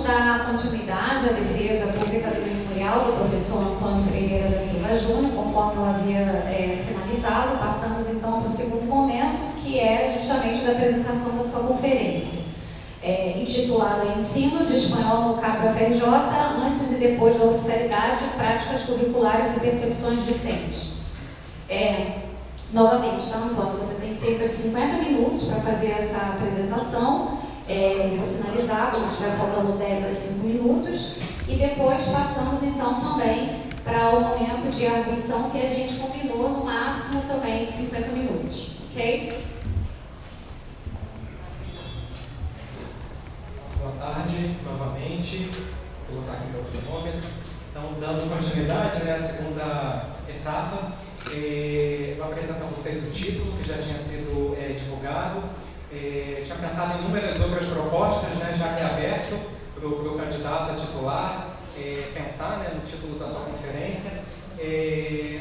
dar continuidade à defesa pública do memorial do professor Antônio Ferreira da Silva Júnior, conforme eu havia sinalizado. Passamos então para o segundo momento, que é justamente da apresentação da sua conferência, intitulada Ensino de Espanhol no CAP-UFRJ, antes e depois da oficialidade, práticas curriculares e percepções discentes. Novamente, tá, Antônio? Você tem cerca de 50 minutos para fazer essa apresentação. Vou sinalizar, quando estiver faltando 10 a 5 minutos. E depois passamos, então, também para o momento de arguição, que a gente combinou no máximo também de 50 minutos. Ok? Boa tarde, novamente. Vou colocar aqui meu cronômetro. Então, dando continuidade, né, à segunda etapa, vou apresentar a vocês o título, que já tinha sido divulgado. Tinha pensado em inúmeras outras propostas, né, já que é aberto para o candidato a titular pensar, né, no título da sua conferência.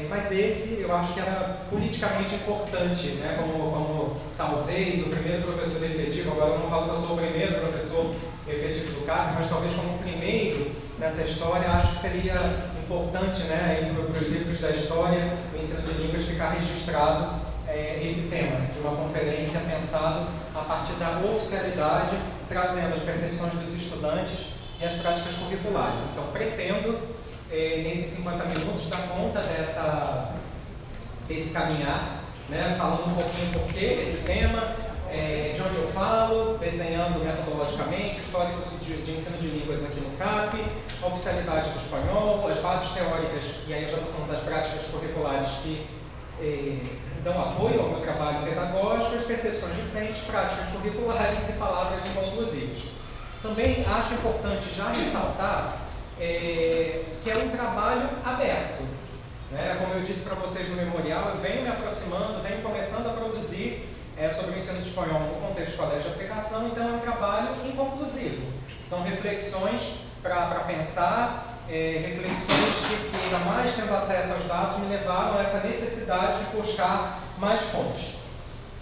Mas esse eu acho que era politicamente importante, né, como talvez o primeiro professor efetivo, agora eu não falo que eu sou o primeiro professor efetivo do CAP, mas talvez como o primeiro nessa história, acho que seria importante, né, para os livros da história, o ensino de línguas, ficar registrado esse tema de uma conferência pensado a partir da oficialidade, trazendo as percepções dos estudantes e as práticas curriculares. Então, pretendo, nesses 50 minutos, dar conta desse caminhar, né, falando um pouquinho por que esse tema, de onde eu falo, desenhando metodologicamente o histórico de ensino de línguas aqui no CAP, a oficialidade do espanhol, as bases teóricas, e aí eu já estou falando das práticas curriculares que dão apoio ao meu trabalho pedagógico, as percepções discentes, práticas curriculares e palavras inconclusivas. Também acho importante já ressaltar que é um trabalho aberto, né? Como eu disse para vocês no memorial, eu venho me aproximando, venho começando a produzir sobre o ensino de espanhol no contexto de colégio de aplicação, então é um trabalho inconclusivo. São reflexões para pensar, reflexões que, ainda mais tendo acesso aos dados, me levaram a essa necessidade de buscar mais fontes.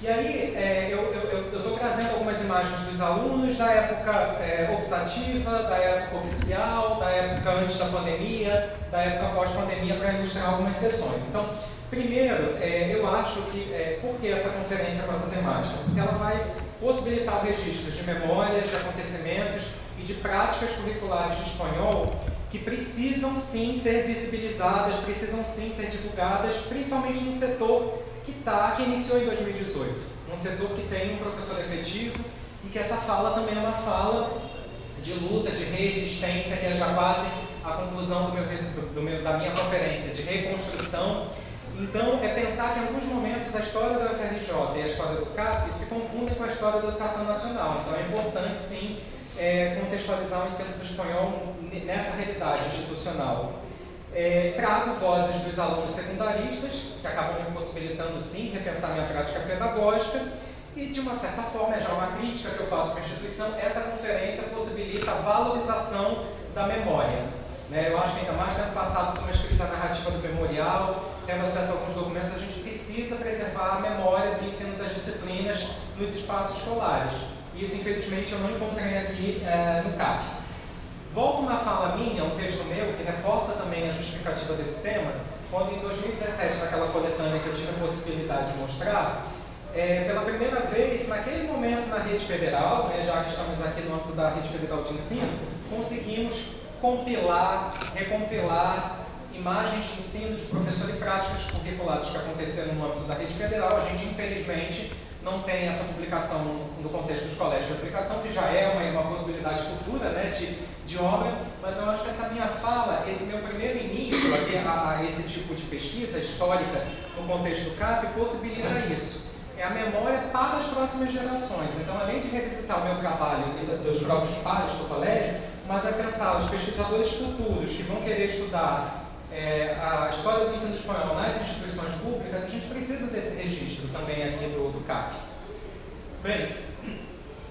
E aí, eu estou trazendo algumas imagens dos alunos da época optativa, da época oficial, da época antes da pandemia, da época pós-pandemia, para ilustrar algumas sessões. Então, primeiro, eu acho que, por que essa conferência com essa temática? Porque ela vai possibilitar o registro de memórias, de acontecimentos e de práticas curriculares de espanhol que precisam sim ser visibilizadas, precisam sim ser divulgadas, principalmente no setor que iniciou em 2018. Um setor que tem um professor efetivo e que essa fala também é uma fala de luta, de resistência, que é já quase a conclusão da minha conferência, de reconstrução. Então, é pensar que em alguns momentos a história da UFRJ e a história do CAP se confundem com a história da educação nacional. Então, é importante sim contextualizar o ensino do espanhol nessa realidade institucional. Trago vozes dos alunos secundaristas, que acabam me possibilitando sim repensar minha prática pedagógica, e de uma certa forma, já uma crítica que eu faço para a instituição, essa conferência possibilita a valorização da memória. Eu acho que ainda mais tendo passado por uma escrita narrativa do memorial, tendo acesso a alguns documentos, a gente precisa preservar a memória do ensino das disciplinas nos espaços escolares. Isso, infelizmente, eu não encontrei aqui no CAP. Volto uma fala minha, um texto meu, que reforça também a justificativa desse tema, quando em 2017, naquela coletânea que eu tive a possibilidade de mostrar, pela primeira vez, naquele momento na rede federal, já que estamos aqui no âmbito da rede federal de ensino, conseguimos compilar, recompilar imagens de ensino de professor e práticas curriculares que aconteceram no âmbito da rede federal. A gente, infelizmente, não tem essa publicação no contexto dos colégios de aplicação, que já é uma possibilidade futura, né, de obra, mas eu acho que essa minha fala, esse meu primeiro início a esse tipo de pesquisa histórica no contexto do CAP, possibilita isso. É a memória para as próximas gerações. Então, além de revisitar o meu trabalho e dos próprios pares do colégio, mas é pensar os pesquisadores futuros que vão querer estudar a história do ensino espanhol nas instituições públicas, a gente precisa desse registro também aqui do CAP. Bem,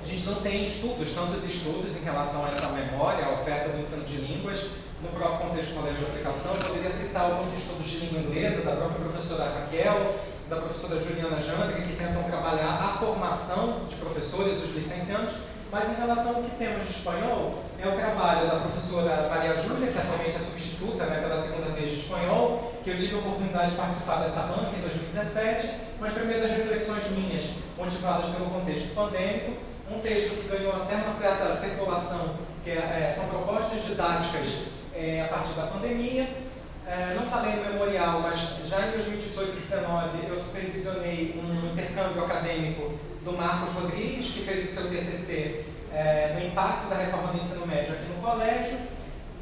a gente não tem tantos estudos em relação a essa memória, a oferta do ensino de línguas, no próprio contexto do colégio de aplicação. Eu poderia citar alguns estudos de língua inglesa, da própria professora Raquel, da professora Juliana Jandri, que tentam trabalhar a formação de professores, os licenciandos, Mas em relação ao que temos de espanhol, é o trabalho da professora Maria Júlia, que atualmente é substituta, né, pela segunda vez de espanhol, que eu tive a oportunidade de participar dessa banca em 2017, mas primeiras reflexões minhas, motivadas pelo contexto pandêmico, um texto que ganhou até uma certa circulação, que são propostas didáticas a partir da pandemia. Não falei no memorial, mas já em 2018 e 2019 eu supervisionei um intercâmbio acadêmico do Marcos Rodrigues, que fez o seu TCC no impacto da reforma do ensino médio aqui no colégio.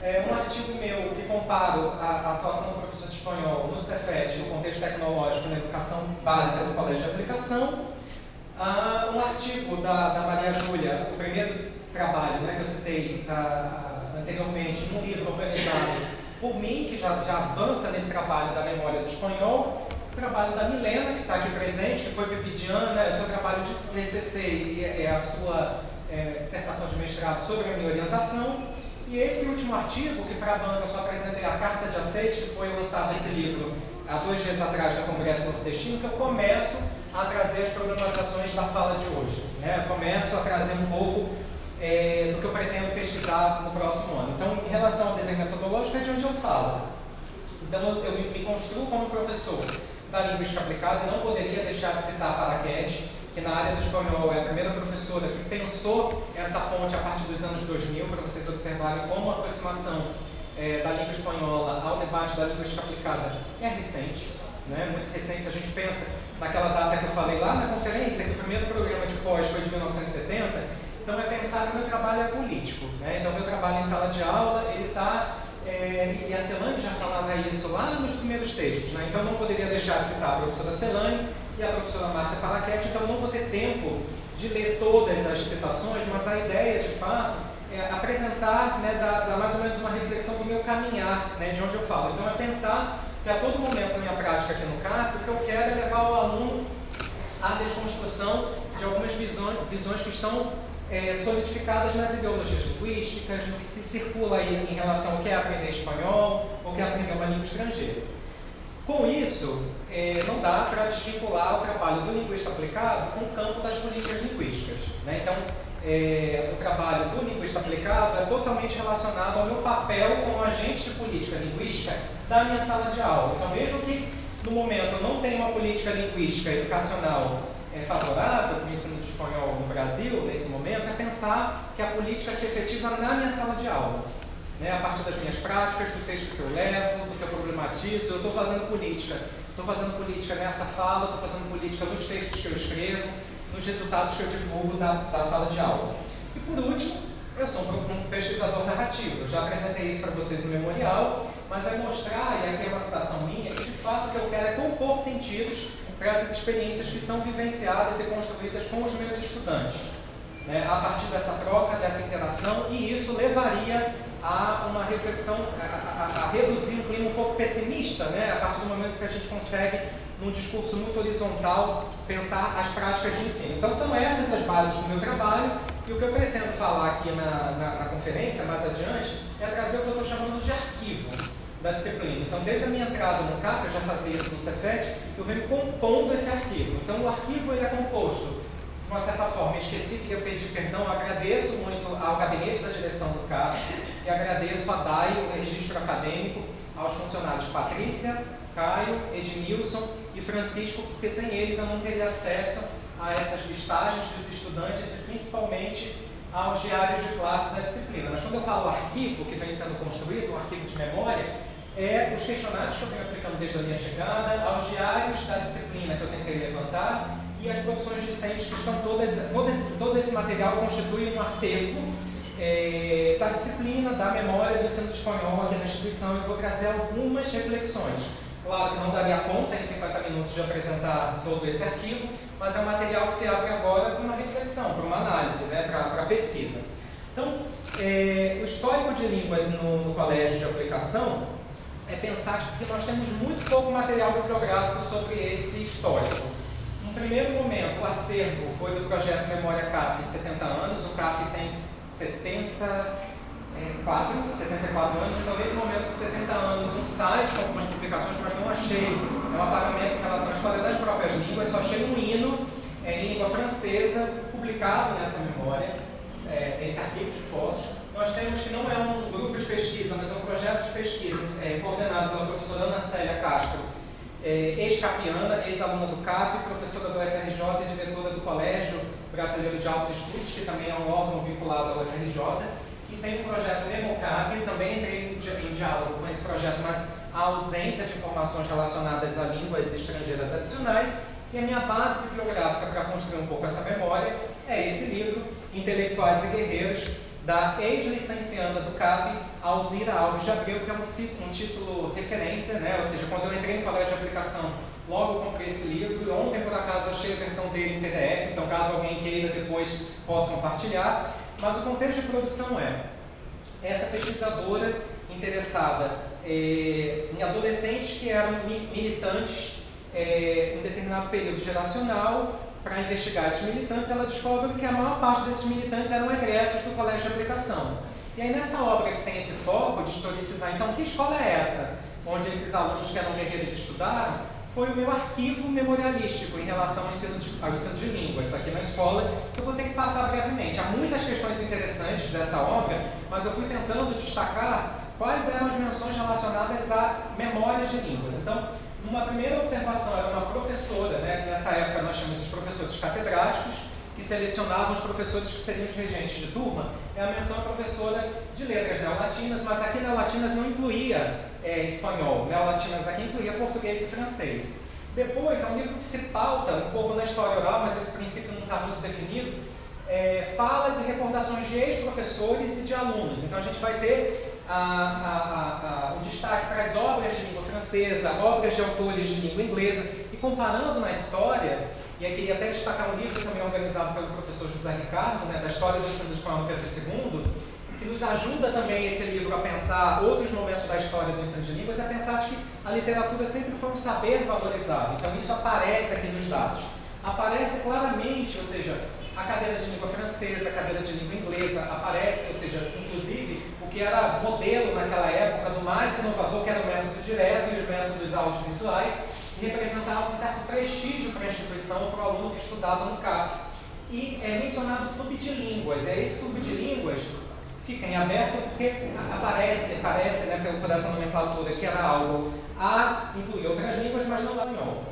Um artigo meu que comparo a atuação do professor de espanhol no Cefet, no contexto tecnológico, na educação básica do colégio de aplicação. Um artigo da Maria Júlia, o primeiro trabalho, né, que eu citei anteriormente, num livro organizado por mim, que já avança nesse trabalho da memória do espanhol. O trabalho da Milena, que está aqui presente, que foi pipidiana, é o seu trabalho de TCC e é a sua dissertação de mestrado sobre a minha orientação. E esse último artigo, que para a banca eu só apresentei a carta de aceite, que foi lançado esse livro há 2 dias atrás no Congresso Nordestino, que eu começo a trazer as problematizações da fala de hoje. Né? Eu começo a trazer um pouco do que eu pretendo pesquisar no próximo ano. Então, em relação ao desenho metodológico, é de onde eu falo. Então, eu me construo como professor da linguística aplicada e não poderia deixar de citar a Paraquete, que na área do espanhol é a primeira professora que pensou essa ponte a partir dos anos 2000, para vocês observarem como a aproximação da língua espanhola ao debate da linguística aplicada é recente, né? Muito recente. Se a gente pensa naquela data que eu falei lá na conferência, que o primeiro programa de pós foi de 1970, então é pensar que o meu trabalho é político, né? Então, o meu trabalho em sala de aula, ele está... e a Celane já falava isso lá nos primeiros textos, né? Então, não poderia deixar de citar a professora Celane e a professora Márcia Paraquete, então não vou ter tempo de ler todas as citações, mas a ideia, de fato, é apresentar, né, dar mais ou menos uma reflexão do meu caminhar, né, de onde eu falo. Então, é pensar que a todo momento da minha prática aqui no CAP, o que eu quero é levar o aluno à desconstrução de algumas visões que estão solidificadas nas ideologias linguísticas, no que se circula aí em relação ao que é aprender espanhol ou o que é aprender uma língua estrangeira. Com isso, não dá para desvincular o trabalho do linguista aplicado com o campo das políticas linguísticas, né? Então, o trabalho do linguista aplicado é totalmente relacionado ao meu papel como agente de política linguística da minha sala de aula. Então, mesmo que no momento eu não tenha uma política linguística educacional favorável para o ensino do espanhol no Brasil, nesse momento, é pensar que a política se efetiva na minha sala de aula, né? A partir das minhas práticas, do texto que eu levo, do que eu problematizo. Eu estou fazendo política nessa fala, estou fazendo política nos textos que eu escrevo, nos resultados que eu divulgo da sala de aula. E por último, eu sou um pesquisador narrativo. Eu já apresentei isso para vocês no memorial, mas é mostrar, e aqui é uma citação minha, que de fato o que eu quero é compor sentidos para essas experiências que são vivenciadas e construídas com os meus estudantes, né? A partir dessa troca, dessa interação, e isso levaria a uma reflexão, a reduzir um clima um pouco pessimista, né? A partir do momento que a gente consegue, num discurso muito horizontal, pensar as práticas de ensino. Então, são essas as bases do meu trabalho, e o que eu pretendo falar aqui na conferência, mais adiante, é trazer o que eu estou chamando de arquivo da disciplina. Então, desde a minha entrada no CAP, eu já fazia isso no Cefet, eu venho compondo esse arquivo. Então, o arquivo ele é composto, de uma certa forma, esqueci que eu pedi perdão, agradeço muito ao gabinete da direção do CAP, e agradeço a DAI, o registro acadêmico, aos funcionários Patrícia, Caio, Ednilson e Francisco, porque sem eles eu não teria acesso a essas listagens dos estudantes e principalmente aos diários de classe da disciplina. Mas quando eu falo arquivo que vem sendo construído, um arquivo de memória, os questionários que eu venho aplicando desde a minha chegada, aos diários da disciplina que eu tentei levantar e as produções discentes que estão todo esse material constitui um acervo da disciplina, da memória do ensino de espanhol aqui na instituição. Eu vou trazer algumas reflexões. Claro que não daria conta em 50 minutos de apresentar todo esse arquivo, mas é um material que se abre agora para uma reflexão, para uma análise, né, para pesquisa. Então, o histórico de línguas no colégio de aplicação é pensar que nós temos muito pouco material bibliográfico sobre esse histórico. No primeiro momento, o acervo foi do projeto Memória CAP 70 anos, o CAP tem 74 anos, então nesse momento de 70 anos, um site com algumas publicações, mas não achei um apagamento em relação à história das próprias línguas, só achei um hino em língua francesa publicado nessa memória. pesquisa, mas é um projeto de pesquisa coordenado pela professora Ana Célia Castro, ex-capiana, ex-aluna do CAP, professora do UFRJ e diretora do Colégio Brasileiro de Altos Estudos, que também é um órgão vinculado ao UFRJ, e tem um projeto Memocap. Também entrei em diálogo com esse projeto, mas a ausência de informações relacionadas a línguas estrangeiras adicionais, e a minha base bibliográfica para construir um pouco essa memória é esse livro, Intelectuais e Guerreiros, da ex-licencianda do CAP, Alzira Alves de Abreu, que é um título referência, né? Ou seja, quando eu entrei no colégio de aplicação, logo eu comprei esse livro, e ontem, por acaso, achei a versão dele em PDF, então caso alguém queira depois possa compartilhar. Mas o contexto de produção é essa pesquisadora interessada em adolescentes que eram militantes em determinado período geracional. Para investigar esses militantes, ela descobre que a maior parte desses militantes eram egressos do colégio de aplicação. E aí, nessa obra que tem esse foco de historicizar, então, que escola é essa? Onde esses alunos que eram guerreiros estudaram, foi o meu arquivo memorialístico em relação ao ensino de línguas aqui na escola, que eu vou ter que passar brevemente. Há muitas questões interessantes dessa obra, mas eu fui tentando destacar quais eram as menções relacionadas a memórias de línguas. Então, uma primeira observação era uma professora, né, que nessa época nós chamamos os professores catedráticos, que selecionavam os professores que seriam os regentes de turma. A menção à professora de letras neolatinas, mas aqui neolatinas não incluía espanhol, neolatinas aqui incluía português e francês. Depois, é um livro que se pauta um pouco na história oral, mas esse princípio não está muito definido, falas e recordações de ex-professores e de alunos. Então a gente vai ter um destaque para as obras de língua francesa, obras de autores de língua inglesa, e comparando na história, e aí queria até destacar um livro também organizado pelo professor José Ricardo, né, da História do Ensino do Espanhol no Pedro II, que nos ajuda também esse livro a pensar outros momentos da história do ensino de línguas, a pensar que a literatura sempre foi um saber valorizado. Então isso aparece aqui nos dados. Aparece claramente, ou seja, a cadeira de língua francesa, a cadeira de língua inglesa, aparece, ou seja, inclusive, o que era modelo naquela época do mais inovador, que era o método direto e os métodos audiovisuais, e representavam um certo prestígio para a instituição, para o aluno que estudava no CAP. E é mencionado o clube de línguas, esse clube de línguas fica em aberto porque aparece né, por essa nomenclatura, que era algo a incluir outras línguas, mas não espanhol.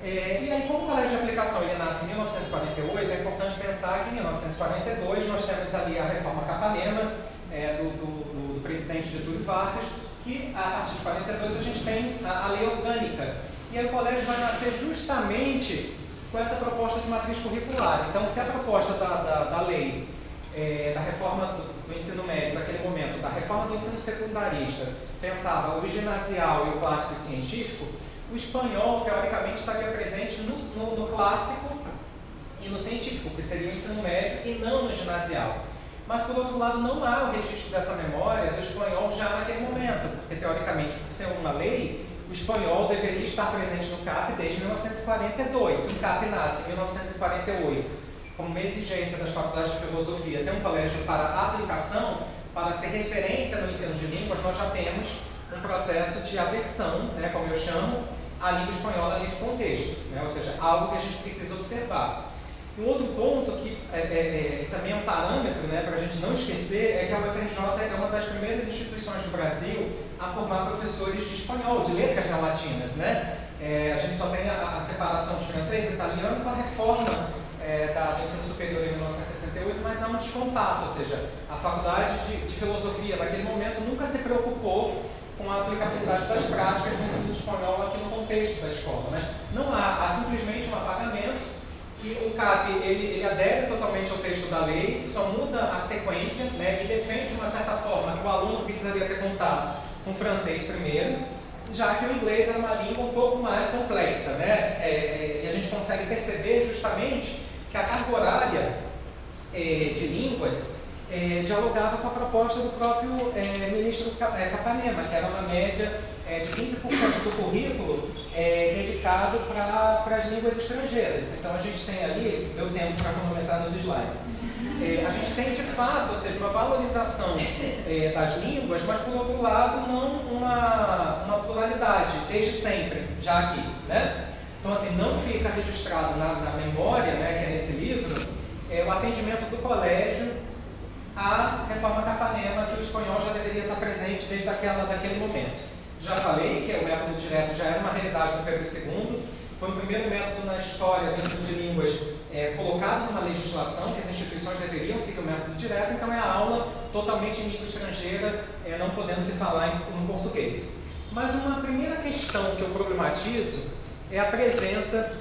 E aí, como o colégio de aplicação ele nasce em 1948, é importante pensar que em 1942 nós temos ali a reforma Capanema, do presidente Getúlio Vargas, que a partir de 42 a gente tem a lei orgânica. E aí o colégio vai nascer justamente com essa proposta de matriz curricular. Então, se a proposta da lei, da reforma do ensino médio naquele momento, da reforma do ensino secundarista, pensava o ginasial e o clássico científico, o espanhol, teoricamente, estaria presente no clássico e no científico, que seria o ensino médio, e não no ginasial. Mas, por outro lado, não há o registro dessa memória do espanhol já naquele momento, porque, teoricamente, por ser uma lei, o espanhol deveria estar presente no CAP desde 1942. Se o CAP nasce em 1948, como uma exigência das faculdades de filosofia, ter um colégio para aplicação, para ser referência no ensino de línguas, nós já temos um processo de aversão, né, como eu chamo, à língua espanhola nesse contexto, né, ou seja, algo que a gente precisa observar. Um outro ponto que também é um parâmetro, né, para a gente não esquecer, é que a UFRJ é uma das primeiras instituições do Brasil a formar professores de espanhol, de letras neolatinas, né? A gente só tem a separação de francês e italiano com a reforma do ensino superior em 1968, mas há um descompasso, ou seja, a faculdade de filosofia naquele momento nunca se preocupou com a aplicabilidade das práticas do ensino espanhol aqui no contexto da escola, mas não há simplesmente um apagamento. E o CAP, ele adere totalmente ao texto da lei, só muda a sequência, né, e defende de uma certa forma que o aluno precisaria ter contato com o francês primeiro, já que o inglês era uma língua um pouco mais complexa, né, e a gente consegue perceber justamente que a carga horária de línguas dialogava com a proposta do próprio ministro Capanema, que era uma média de 15% do currículo dedicado para as línguas estrangeiras. Então a gente tem ali, deu tempo para cronometrar nos slides, a gente tem de fato, ou seja, uma valorização das línguas, mas por outro lado não uma pluralidade, desde sempre, já aqui, né? Então assim, não fica registrado na memória, né, que é nesse livro, o atendimento do colégio à Reforma Capanema, que o espanhol já deveria estar presente desde daquele momento. Já falei que o método direto já era uma realidade do Pedro II, foi o primeiro método na história do ensino de línguas colocado numa legislação, que as instituições deveriam seguir o método direto, então é a aula totalmente em língua estrangeira, não podendo se falar em português. Mas uma primeira questão que eu problematizo é a presença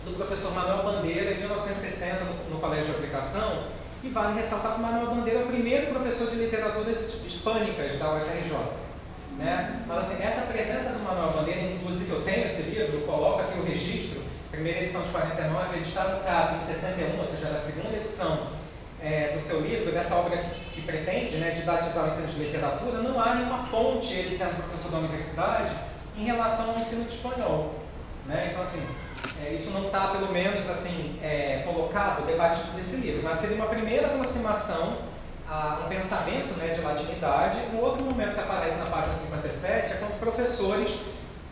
do professor Manuel Bandeira em 1960 no Colégio de Aplicação, e vale ressaltar que o Manuel Bandeira é o primeiro professor de literaturas hispânicas da UFRJ. Né? Mas assim, essa presença do Manuel Bandeira, inclusive eu tenho esse livro, eu coloco aqui o registro, primeira edição de 49, ele está no CAP em 61, ou seja, da segunda edição do seu livro, dessa obra que pretende, né, didatizar o ensino de literatura. Não há nenhuma ponte, ele sendo professor da universidade, em relação ao ensino de espanhol. Né? Então, assim, isso não está, pelo menos, assim, colocado, debatido nesse livro, mas seria uma primeira aproximação a um pensamento, né, de latinidade. Um outro momento que aparece na página 57 é quando professores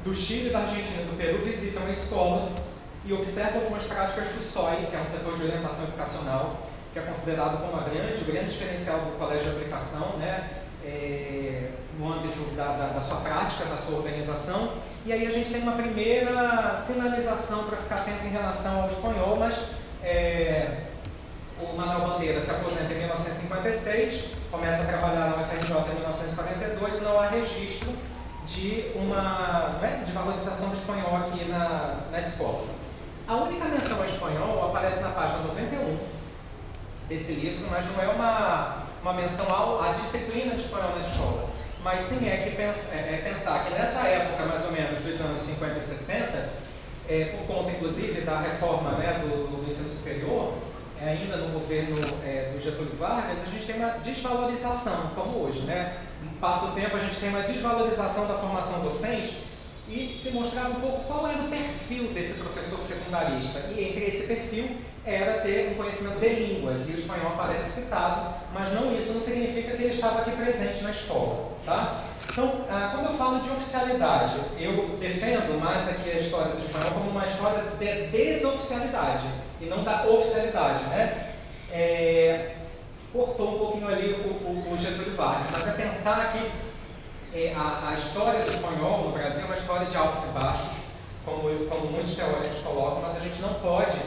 do Chile, da Argentina e do Peru visitam a escola e observam algumas práticas do SOI, que é um setor de orientação educacional, que é considerado como o grande diferencial do colégio de aplicação, né, no âmbito da sua prática, da sua organização. E aí a gente tem uma primeira sinalização para ficar atento em relação ao espanhol, mas o Manuel Bandeira se aposenta em 1956, começa a trabalhar na UFRJ em 1942 e não há registro de valorização do espanhol aqui na escola. A única menção ao espanhol aparece na página 91 desse livro, mas não é uma menção à disciplina de espanhol na escola, mas sim pensar que nessa época, mais ou menos, dos anos 50 e 60, por conta, inclusive, da reforma, né, do ensino superior, ainda no governo do Getúlio Vargas, a gente tem uma desvalorização, como hoje, né? Passa o tempo, a gente tem uma desvalorização da formação docente e se mostrava um pouco qual era o perfil desse professor secundarista. E entre esse perfil era ter um conhecimento de línguas, e o espanhol aparece citado, mas isso não significa que ele estava aqui presente na escola. Tá? Então, quando eu falo de oficialidade, eu defendo mais aqui a história do espanhol como uma história de desoficialidade, e não da oficialidade, né? Cortou um pouquinho ali o Getúlio Vargas, mas pensar que a história do espanhol no Brasil é uma história de altos e baixos, como muitos teóricos colocam, mas a gente não pode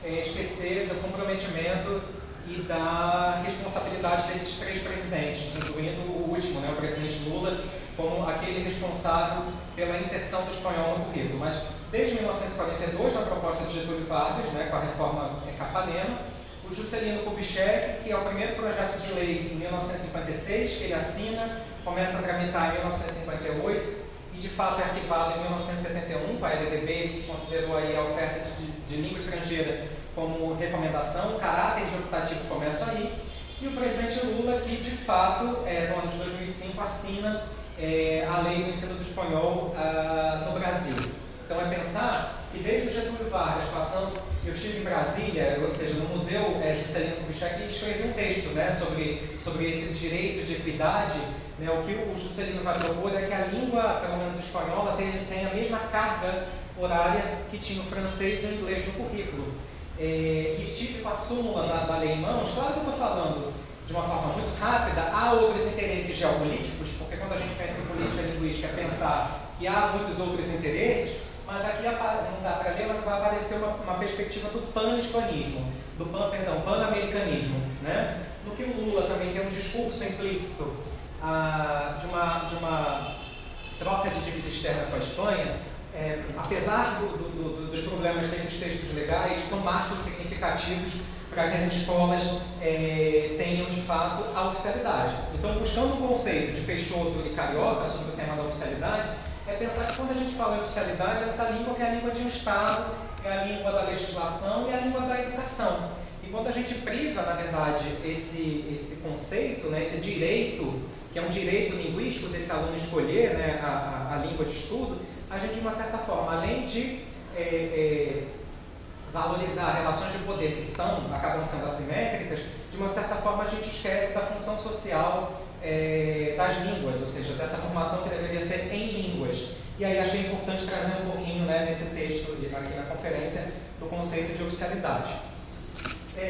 esquecer do comprometimento e da responsabilidade desses três presidentes, incluindo o último, né, o presidente Lula, como aquele responsável pela inserção do espanhol no currículo. Mas desde 1942, na proposta de Getúlio Vargas, né, com a reforma Capanema, o Juscelino Kubitschek, que é o primeiro projeto de lei em 1956, que ele assina, começa a tramitar em 1958 e de fato é arquivado em 1971, com a LDB, que considerou aí a oferta de língua estrangeira como recomendação. O caráter de optativo começa aí, e o presidente Lula, que de fato, no ano de 2005, assina a lei do ensino do espanhol no Brasil. Então é pensar que desde o Getúlio Vargas, eu estive em Brasília, ou seja, no Museu Juscelino Kubitschek, e escrevi um texto, né, sobre esse direito de equidade. Né, o que o Juscelino vai propor é que a língua, pelo menos espanhola, tenha a mesma carga horária que tinha o francês e o inglês no currículo. E estive com a súmula da lei em mãos. Claro que eu estou falando de uma forma muito rápida, há outros interesses geopolíticos, porque quando a gente pensa em política linguística, é pensar que há muitos outros interesses, mas aqui não dá para ler, mas vai aparecer uma perspectiva do pan-hispanismo, do pan-americanismo, né? No que o Lula também tem um discurso implícito de uma troca de dívida externa com a Espanha. Apesar dos problemas desses textos legais, são marcos significativos para que as escolas tenham, de fato, a oficialidade. Então, buscando o conceito de Peixoto e Carioca sobre o tema da oficialidade, é pensar que quando a gente fala em oficialidade, essa língua que é a língua de um Estado, é a língua da legislação e a língua da educação. E quando a gente priva, na verdade, esse conceito, né, esse direito, que é um direito linguístico desse aluno escolher, né, a língua de estudo, a gente, de uma certa forma, além de valorizar relações de poder que acabam sendo assimétricas, de uma certa forma a gente esquece da função social das línguas, ou seja, dessa formação que deveria ser em línguas. E aí achei importante trazer um pouquinho, né, nesse texto aqui na conferência, do conceito de oficialidade.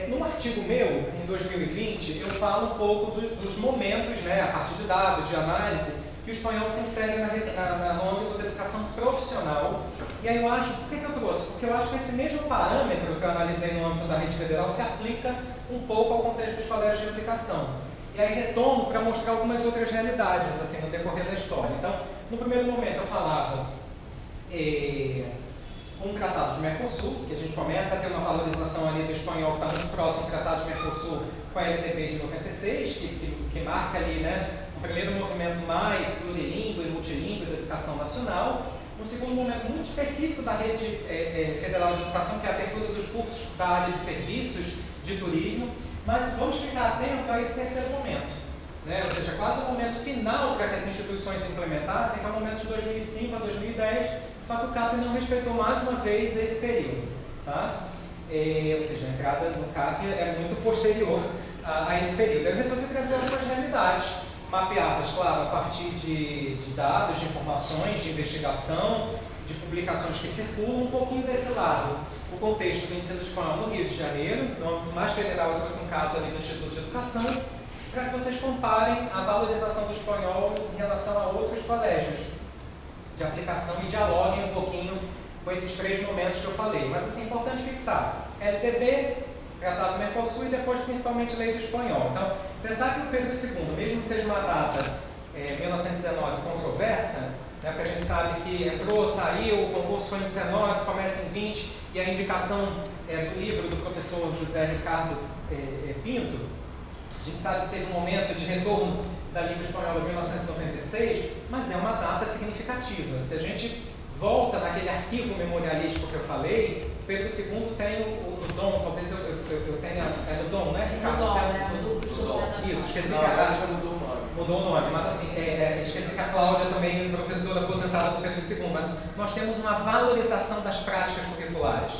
Num artigo meu, em 2020, eu falo um pouco dos momentos, né, a partir de dados, de análise, que o espanhol se insere no âmbito da educação profissional. E aí eu acho, por que eu trouxe? Porque eu acho que esse mesmo parâmetro que eu analisei no âmbito da rede federal se aplica um pouco ao contexto dos colégios de aplicação. E aí retomo para mostrar algumas outras realidades, assim, no decorrer da história. Então, no primeiro momento eu falava com o Tratado de Mercosul, que a gente começa a ter uma valorização ali do espanhol que está muito próximo do Tratado de Mercosul com a LDB de 96, que marca ali, né, o primeiro movimento mais plurilíngue e multilíngue da educação nacional. Um segundo momento muito específico da rede federal de educação, que é a abertura dos cursos da área de serviços, de turismo. Mas vamos ficar atentos a esse terceiro momento, né? Ou seja, quase o momento final para que as instituições implementassem, que é o momento de 2005 a 2010, só que o CAP não respeitou mais uma vez esse período. Tá? Ou seja, a entrada no CAP é muito posterior a esse período. Eu resolvi trazer algumas realidades mapeadas, claro, a partir de dados, de informações, de investigação, de publicações que circulam, um pouquinho desse lado. O contexto do ensino espanhol no Rio de Janeiro, no âmbito mais federal, eu trouxe um caso ali do Instituto de Educação, para que vocês comparem a valorização do espanhol em relação a outros colégios de aplicação e dialoguem um pouquinho com esses três momentos que eu falei. Mas, assim, é importante fixar: LDB, Tratado do Mercosul e depois, principalmente, Lei do Espanhol. Então, pensar que o Pedro II, mesmo que seja uma data, 1919, controversa, né, porque a gente sabe que entrou, saiu, o concurso foi em 19, começa em 20, e a indicação do livro do professor José Ricardo Pinto, a gente sabe que teve um momento de retorno da língua espanhola em 1996, mas é uma data significativa. Se a gente volta naquele arquivo memorialístico que eu falei, Pedro II tem o dom, talvez eu tenha, no dom, né, Ricardo? No dom. Isso, esqueci que a mudou o nome, mas assim, esqueci que a Cláudia também é professora aposentada do Pedro II, mas nós temos uma valorização das práticas curriculares.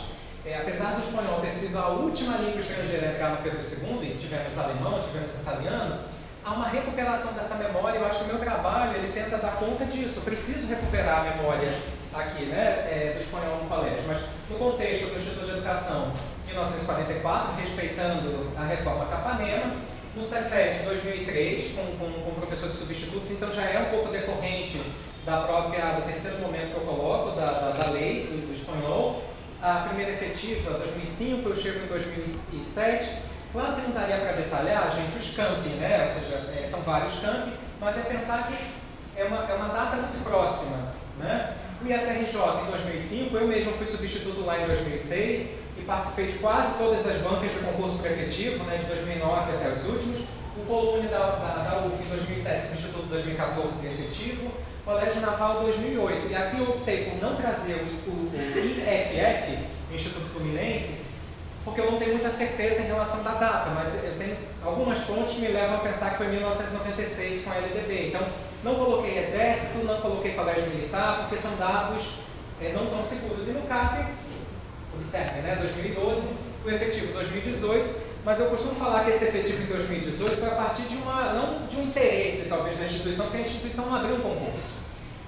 Apesar do espanhol ter sido a última língua estrangeira a entrar no Pedro II, e tivemos alemão, tivemos italiano, há uma recuperação dessa memória. Eu acho que o meu trabalho ele tenta dar conta disso. Eu preciso recuperar a memória aqui, né, do espanhol no colégio, mas no contexto do Instituto de Educação, 1944, respeitando a reforma Capanema, no Cefet de 2003, com o professor de substitutos, então já é um pouco decorrente do terceiro momento que eu coloco, da lei do espanhol. A primeira efetiva, 2005, eu chego em 2007. Claro que não daria para detalhar, gente, os campi, né? Ou seja, são vários campi, mas é pensar que é uma data muito próxima, né? O IFRJ em 2005, eu mesmo fui substituto lá em 2006 e participei de quase todas as bancas de concurso prefetivo, né, de 2009 até os últimos. O Colune da UF em 2007, substituto 2014 efetivo. Colégio Naval 2008. E aqui eu optei por não trazer o IFF, Instituto Fluminense, porque eu não tenho muita certeza em relação da data, mas algumas fontes me levam a pensar que foi 1996 com a LDB. Então, não coloquei Exército, não coloquei Colégio Militar, porque são dados não tão seguros. E no CAP, observem, né, 2012, o efetivo 2018, mas eu costumo falar que esse efetivo em 2018 foi a partir não de um interesse, talvez, da instituição, porque a instituição não abriu um concurso,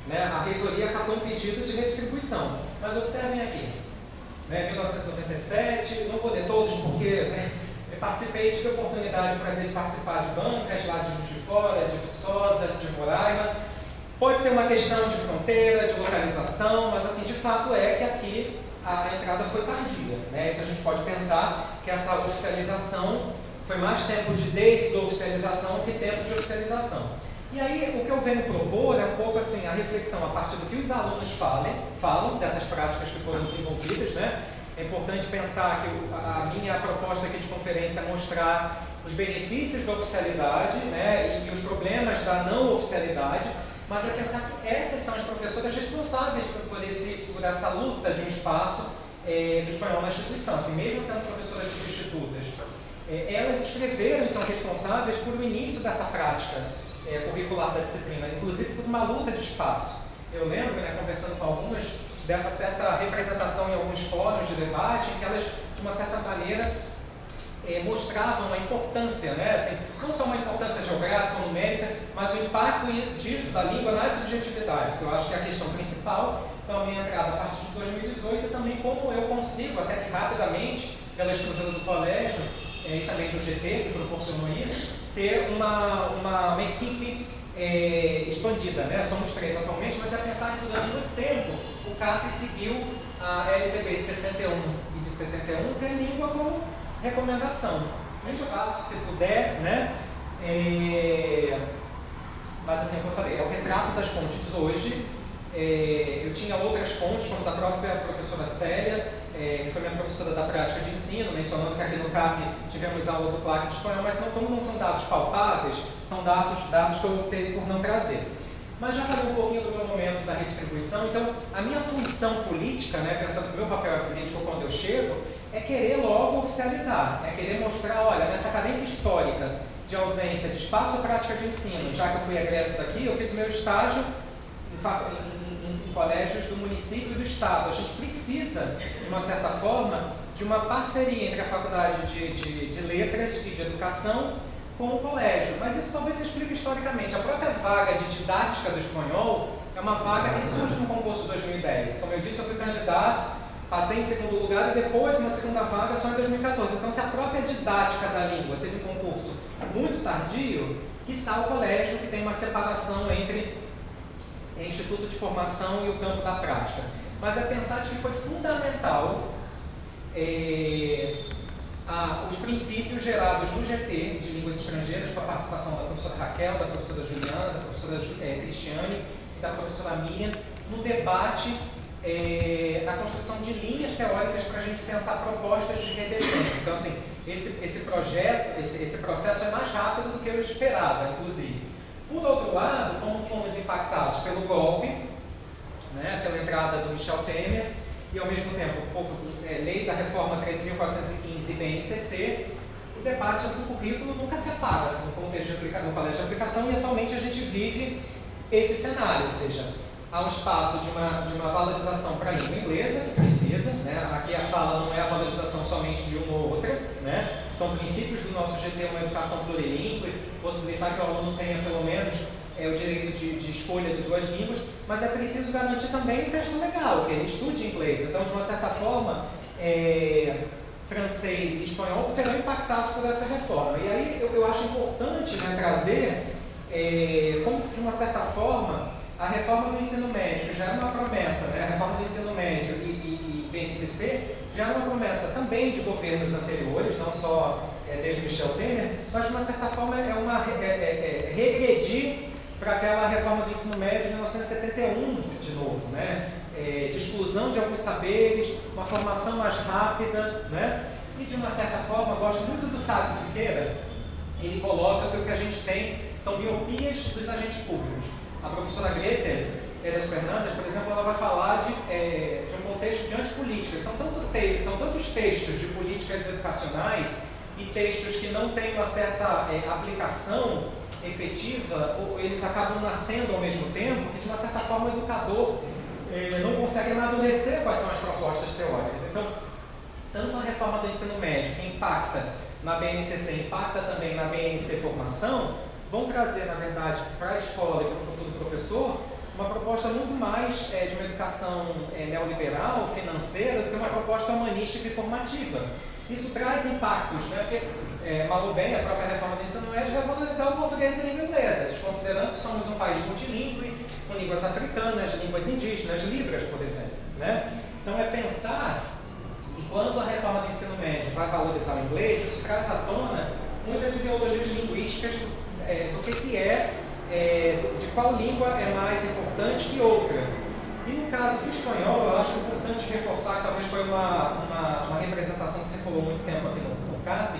né? A reitoria acatou um pedido de redistribuição. Mas observem aqui, né, 1997, não vou ler todos porque, né, eu participei, tive a oportunidade, o prazer de participar de bancas lá de Juiz de Fora, de Viçosa, de Roraima. Pode ser uma questão de fronteira, de localização, mas assim, de fato é que aqui a entrada foi tardia, né? Isso a gente pode pensar que essa oficialização foi mais tempo de desoficialização que tempo de oficialização. E aí o que eu venho propor é um pouco assim a reflexão a partir do que os alunos falam dessas práticas que foram desenvolvidas, né? É importante pensar que a minha proposta aqui de conferência é mostrar os benefícios da oficialidade, né, e os problemas da não oficialidade, mas é pensar que essas são as professoras responsáveis por essa luta de um espaço do espanhol na instituição, assim, mesmo sendo professoras substitutas. Elas escreveram e são responsáveis por o início dessa prática curricular da disciplina, inclusive por uma luta de espaço. Eu lembro, né, conversando com algumas, dessa certa representação em alguns fóruns de debate, em que elas, de uma certa maneira, mostravam a importância, né, assim, não só uma importância geográfica ou numérica, mas o impacto disso, da língua, nas subjetividades, que eu acho que é a questão principal. Então, a minha entrada a partir de 2018 e também como eu consigo, até que rapidamente, pela estrutura do colégio e também do GT, que proporcionou isso, ter uma equipe expandida, né? Somos 3 atualmente, mas é pensar que durante muito tempo o CAP seguiu a LDB de 61 e de 71, que é língua como recomendação. Muito fácil, se puder, né? Mas assim, como eu falei, é o retrato das fontes hoje. Eu tinha outras fontes, como da própria professora Célia, que foi minha professora da prática de ensino, mencionando que aqui no CAP tivemos aula do CLAC de espanhol, mas como não são dados palpáveis, são dados que eu optei por não trazer. Mas já falei um pouquinho do meu momento da redistribuição, então a minha função política, né, pensando que o meu papel é político quando eu chego, é querer logo oficializar, é querer mostrar, olha, nessa cadência histórica de ausência de espaço ou prática de ensino, já que eu fui egresso daqui, eu fiz meu estágio em colégios do município e do estado. A gente precisa, de uma certa forma, de uma parceria entre a faculdade de letras e de educação com o colégio. Mas isso talvez se explique historicamente. A própria vaga de didática do espanhol é uma vaga que surge no concurso de 2010. Como eu disse, eu fui candidato, passei em segundo lugar e depois uma segunda vaga só em 2014. Então, se a própria didática da língua teve um concurso muito tardio, quiçá o colégio, que tem uma separação entre Instituto de Formação e o campo da prática. Mas é pensar que foi fundamental os princípios gerados no GT de línguas estrangeiras, com a participação da professora Raquel, da professora Juliana, da professora Cristiane e da professora Miriam, no debate na construção de linhas teóricas para a gente pensar propostas de redesenho. Então, assim, esse processo é mais rápido do que eu esperava, inclusive. Por outro lado, como fomos impactados pelo golpe, né, pela entrada do Michel Temer, e ao mesmo tempo, lei da reforma 13.415 e BNCC, o debate sobre o currículo nunca se para no contexto no colégio de aplicação, e atualmente a gente vive esse cenário, ou seja, há um espaço de uma valorização para a língua inglesa, que precisa, né? Aqui a fala não é a valorização somente de uma ou outra, né? São princípios do nosso GT, uma educação plurilingüe, possibilitar que o aluno tenha pelo menos o direito de escolha de 2 línguas, mas é preciso garantir também um texto legal, que ele estude inglês. Então, de uma certa forma, francês e espanhol serão impactados por essa reforma. E aí eu acho importante, né, trazer, como de uma certa forma, a reforma do ensino médio, que já era uma promessa, né? A reforma do ensino médio e BNCC já era uma promessa também de governos anteriores, não só desde Michel Temer, mas de uma certa forma regredir para aquela reforma do ensino médio de 1971 de novo, né? De exclusão de alguns saberes, uma formação mais rápida, né? E de uma certa forma, eu gosto muito do Sábio Siqueira, ele coloca que o que a gente tem são miopias dos agentes públicos. A professora Gretel das Fernandas, por exemplo, ela vai falar de um contexto de antipolítica. São tantos textos de políticas educacionais e textos que não têm uma certa aplicação efetiva, ou eles acabam nascendo ao mesmo tempo, que de uma certa forma o educador não consegue amadurecer quais são as propostas teóricas. Então, tanto a reforma do ensino médio, que impacta na BNCC, impacta também na BNC Formação, vão trazer, na verdade, para a escola e para o futuro professor, uma proposta muito mais de uma educação neoliberal, financeira, do que uma proposta humanística e formativa. Isso traz impactos, né? Porque, mal ou bem, a própria reforma do ensino médio vai valorizar o português e a língua inglesa, desconsiderando que somos um país multilingüe, com línguas africanas, línguas indígenas, libras, por exemplo, né? Então, é pensar que quando a reforma do ensino médio vai valorizar o inglês, isso traz à tona muitas ideologias linguísticas do de qual língua é mais importante que outra. E no caso do espanhol, eu acho importante reforçar, que talvez foi uma representação que circulou muito tempo aqui no CAP,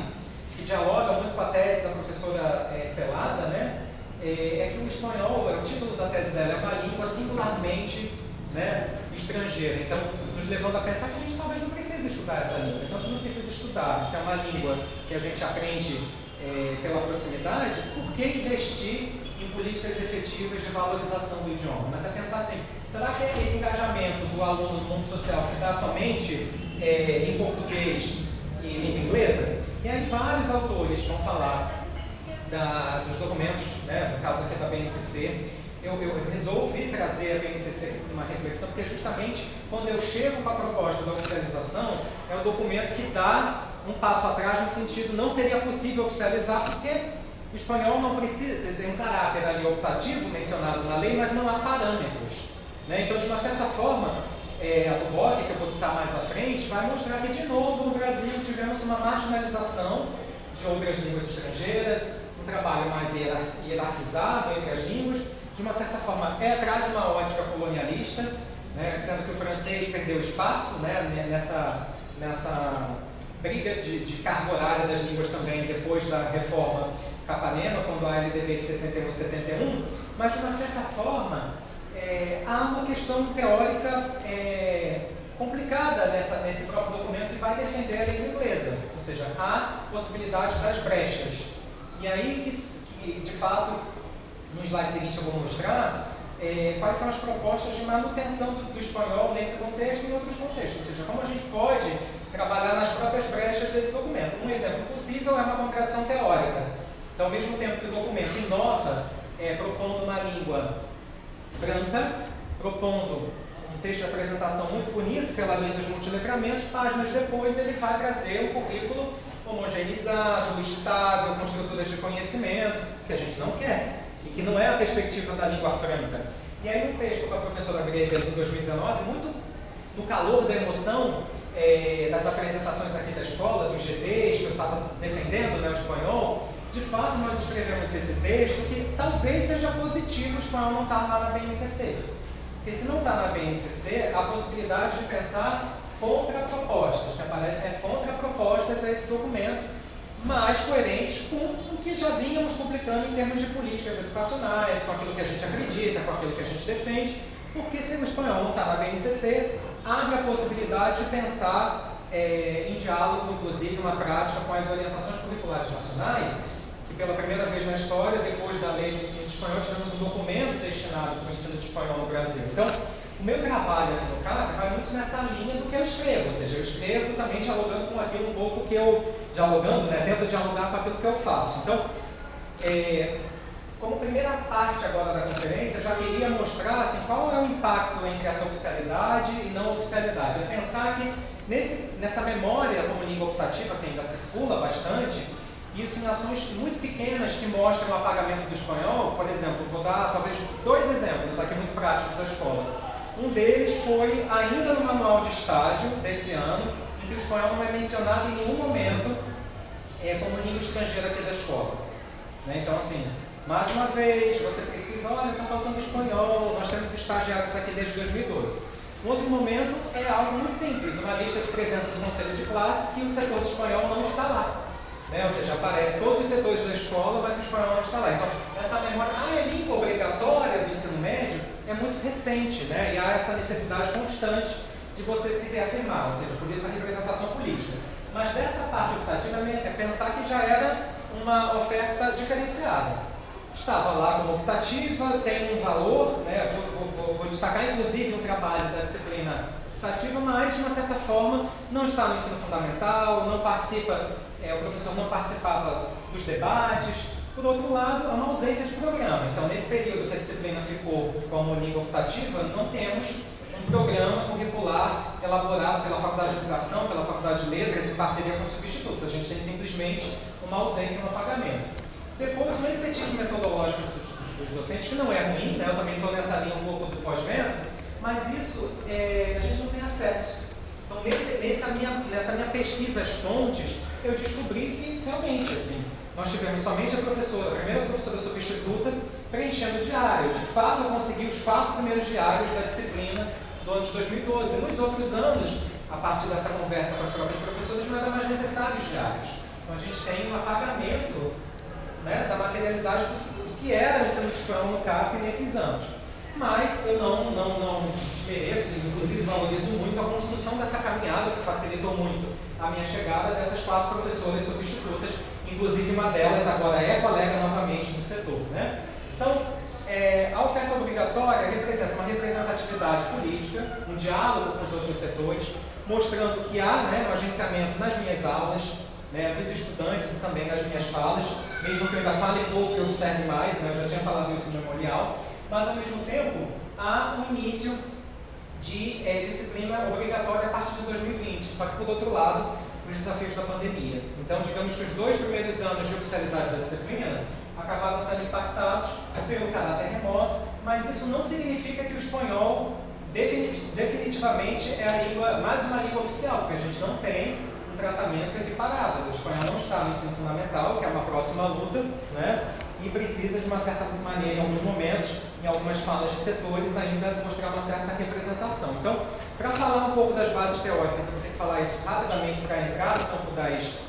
que dialoga muito com a tese da professora Celada, né? Que o espanhol, o título da tese dela, é uma língua singularmente, né, estrangeira. Então, nos levando a pensar que a gente talvez não precise estudar essa língua. Então, se não precisa estudar, se é uma língua que a gente aprende pela proximidade, por que investir em políticas efetivas de valorização do idioma? Mas é pensar assim, será que esse engajamento do aluno do mundo social se dá somente em português e língua inglesa? E aí vários autores vão falar dos documentos, né, no caso aqui da BNCC. eu resolvi trazer a BNCC uma reflexão, porque justamente quando eu chego com a proposta da oficialização, é o documento que dá um passo atrás no sentido, não seria possível oficializar, porque o espanhol não precisa, tem um caráter ali optativo mencionado na lei, mas não há parâmetros. Né? Então, de uma certa forma, a Tuboc, que eu vou citar mais à frente, vai mostrar que, de novo, no Brasil tivemos uma marginalização de outras línguas estrangeiras, um trabalho mais hierarquizado entre as línguas, de uma certa forma, traz uma ótica colonialista, né, sendo que o francês perdeu espaço, né, nessa briga de carga horária das línguas também, depois da reforma Capanema, quando a LDB de 61 e 71, mas de uma certa forma, há uma questão teórica complicada nesse próprio documento que vai defender a língua inglesa, ou seja, há possibilidade das brechas. E aí que de fato, no slide seguinte eu vou mostrar quais são as propostas de manutenção do espanhol nesse contexto e em outros contextos, ou seja, como a gente pode trabalhar nas próprias brechas desse documento. Um exemplo possível é uma contradição teórica. Então, ao mesmo tempo que o documento inova, propondo uma língua franca, propondo um texto de apresentação muito bonito pela linha dos multiletramentos, páginas depois ele vai trazer um currículo homogeneizado, estável, com estruturas de conhecimento, que a gente não quer, e que não é a perspectiva da língua franca. E aí no texto com a professora Greger, em 2019, muito no calor da emoção das apresentações aqui da escola, dos GTs, que eu estava defendendo, né, o espanhol, de fato nós escrevemos esse texto que talvez seja positivo o espanhol não estar lá na BNCC. Porque se não está na BNCC, há a possibilidade de pensar contrapropostas, que aparecem contrapropostas a esse documento, mais coerentes com o que já vínhamos publicando em termos de políticas educacionais, com aquilo que a gente acredita, com aquilo que a gente defende, porque se o espanhol não está na BNCC, abre a possibilidade de pensar em diálogo, inclusive na prática, com as orientações curriculares nacionais, que pela primeira vez na história, depois da lei do ensino de espanhol, tivemos um documento destinado para o ensino de espanhol no Brasil. Então, o meu trabalho aqui no CAP vai muito nessa linha do que eu escrevo, ou seja, eu escrevo também dialogando com aquilo um pouco que eu, tento dialogar com aquilo que eu faço. Então, como primeira parte agora da conferência, eu já queria mostrar assim, qual é o impacto entre essa oficialidade e não oficialidade. É pensar que nessa memória como língua optativa, que ainda circula bastante, isso em ações muito pequenas que mostram o apagamento do espanhol. Por exemplo, vou dar talvez 2 exemplos aqui muito práticos da escola. Um deles foi ainda no manual de estágio desse ano, em que o espanhol não é mencionado em nenhum momento como língua estrangeira aqui da escola. Né? Então, assim, mais uma vez, você precisa, olha, está faltando espanhol, nós temos estagiários aqui desde 2012. Um outro momento é algo muito simples, uma lista de presença do conselho de classe que o setor de espanhol não está lá. Né? Ou seja, aparece todos os setores da escola, mas o espanhol não está lá. Então, essa memória, é língua obrigatória do ensino médio, é muito recente, né? E há essa necessidade constante de você se reafirmar, ou seja, por isso a representação política. Mas dessa parte optativa é pensar que já era uma oferta diferenciada. Estava lá como optativa, tem um valor, né? Vou destacar inclusive o trabalho da disciplina optativa, mas de uma certa forma não está no ensino fundamental, não participa, o professor não participava dos debates. Por outro lado, há uma ausência de programa. Então, nesse período que a disciplina ficou como língua optativa, não temos um programa curricular elaborado pela Faculdade de Educação, pela Faculdade de Letras, em parceria com substitutos. A gente tem simplesmente uma ausência no pagamento. Depois, o ecletismo metodológico dos docentes, que não é ruim, né? Eu também estou nessa linha um pouco do pós-venda, mas isso a gente não tem acesso. Então, nessa minha pesquisa às fontes, eu descobri que realmente, assim, nós tivemos somente a primeira professora substituta, preenchendo o diário. De fato, eu consegui os 4 primeiros diários da disciplina do ano de 2012. Nos outros anos, a partir dessa conversa com as próprias professoras, não era mais necessário os diários. Então, a gente tem um apagamento, né, da materialidade do que era o ensino de espanhol no CAP nesses anos. Mas eu não mereço, inclusive valorizo muito a construção dessa caminhada, que facilitou muito a minha chegada dessas 4 professoras substitutas, inclusive uma delas agora é colega novamente no setor. Né? Então, a oferta obrigatória representa uma representatividade política, um diálogo com os outros setores, mostrando que há, né, um agenciamento nas minhas aulas, né, dos estudantes e também nas minhas falas, mesmo que eu ainda fale pouco e observe mais, né, eu já tinha falado isso no memorial, mas ao mesmo tempo há um início de disciplina obrigatória a partir de 2020, só que por outro lado, os desafios da pandemia. Então, digamos que os 2 primeiros anos de oficialidade da disciplina acabaram sendo impactados pelo caráter remoto, mas isso não significa que o espanhol definitivamente é a língua, mais uma língua oficial, porque a gente não tem um tratamento equiparado. O espanhol não está no ensino fundamental, que é uma próxima luta, né? E precisa, de uma certa maneira, em alguns momentos, em algumas falas de setores, ainda mostrar uma certa representação. Então, para falar um pouco das bases teóricas, eu vou ter que falar isso rapidamente para entrar no campo das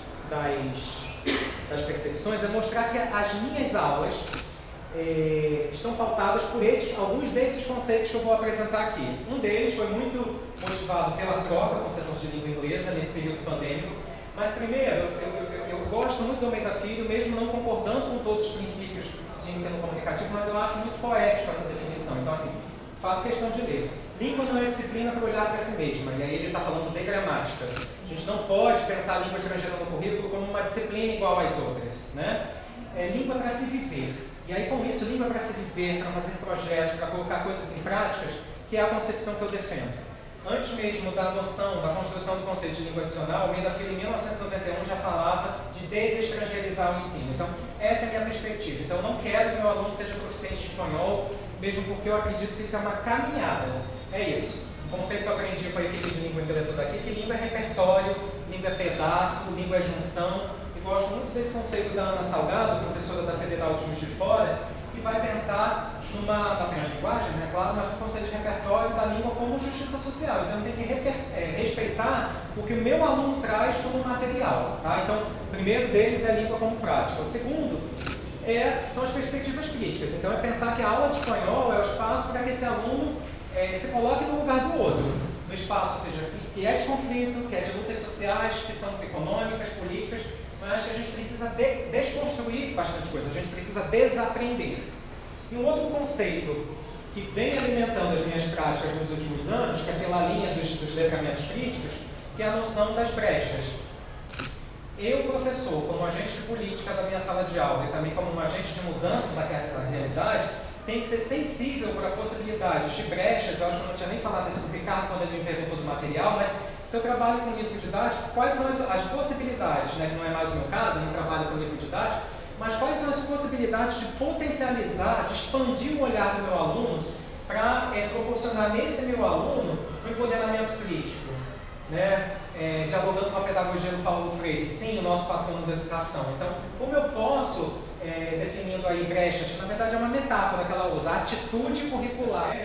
percepções, é mostrar que as minhas aulas estão pautadas por alguns desses conceitos que eu vou apresentar aqui. Um deles foi muito motivado pela troca com o setor de língua inglesa nesse período pandêmico, mas primeiro, eu gosto muito do Almeida Filho, mesmo não concordando com todos os princípios de ensino comunicativo, mas eu acho muito poético essa definição. Então, assim, faço questão de ler. Língua não é disciplina para olhar para si mesma, e aí ele está falando de gramática. A gente não pode pensar a língua estrangeira no currículo como uma disciplina igual às outras, né? É língua para se viver. E aí, com isso, língua para se viver, para fazer projetos, para colocar coisas em práticas, que é a concepção que eu defendo. Antes mesmo da noção, da construção do conceito de língua adicional, Almeida Filho, em 1991, já falava de desestrangerizar o ensino. Então, essa é a minha perspectiva. Então, eu não quero que meu aluno seja proficiente em espanhol, mesmo porque eu acredito que isso é uma caminhada. É isso. O conceito que eu aprendi com a equipe de língua inglesa daqui, que língua é repertório, língua é pedaço, língua é junção. E gosto muito desse conceito da Ana Salgado, professora da Federal de Juiz de Fora, que vai pensar na translinguagem, né, claro, mas no conceito de repertório da língua como justiça social. Então, eu tenho que respeitar o que o meu aluno traz como material. Tá? Então, o primeiro deles é a língua como prática. O segundo são as perspectivas críticas. Então, é pensar que a aula de espanhol é o espaço para que esse aluno se coloque no lugar do outro. No espaço, ou seja, que é de conflito, que é de lutas sociais, que são econômicas, políticas, mas acho que a gente precisa desconstruir bastante coisa, a gente precisa desaprender. E um outro conceito que vem alimentando as minhas práticas nos últimos anos, que é pela linha dos letramentos críticos, que é a noção das brechas. Eu, professor, como agente de política da minha sala de aula e também como um agente de mudança da realidade, tenho que ser sensível para possibilidades de brechas. Eu acho que eu não tinha nem falado isso com o Ricardo quando ele me perguntou do material, mas se eu trabalho com livro didático, quais são as possibilidades, né, que não é mais o meu caso, eu não trabalho com livro didático, mas quais são as possibilidades de potencializar, de expandir o olhar do meu aluno para proporcionar nesse meu aluno um empoderamento crítico, né? Dialogando com a pedagogia do Paulo Freire, sim, o nosso patrono da educação. Então, como eu posso, definindo aí brechas, que na verdade é uma metáfora que ela usa, a atitude curricular,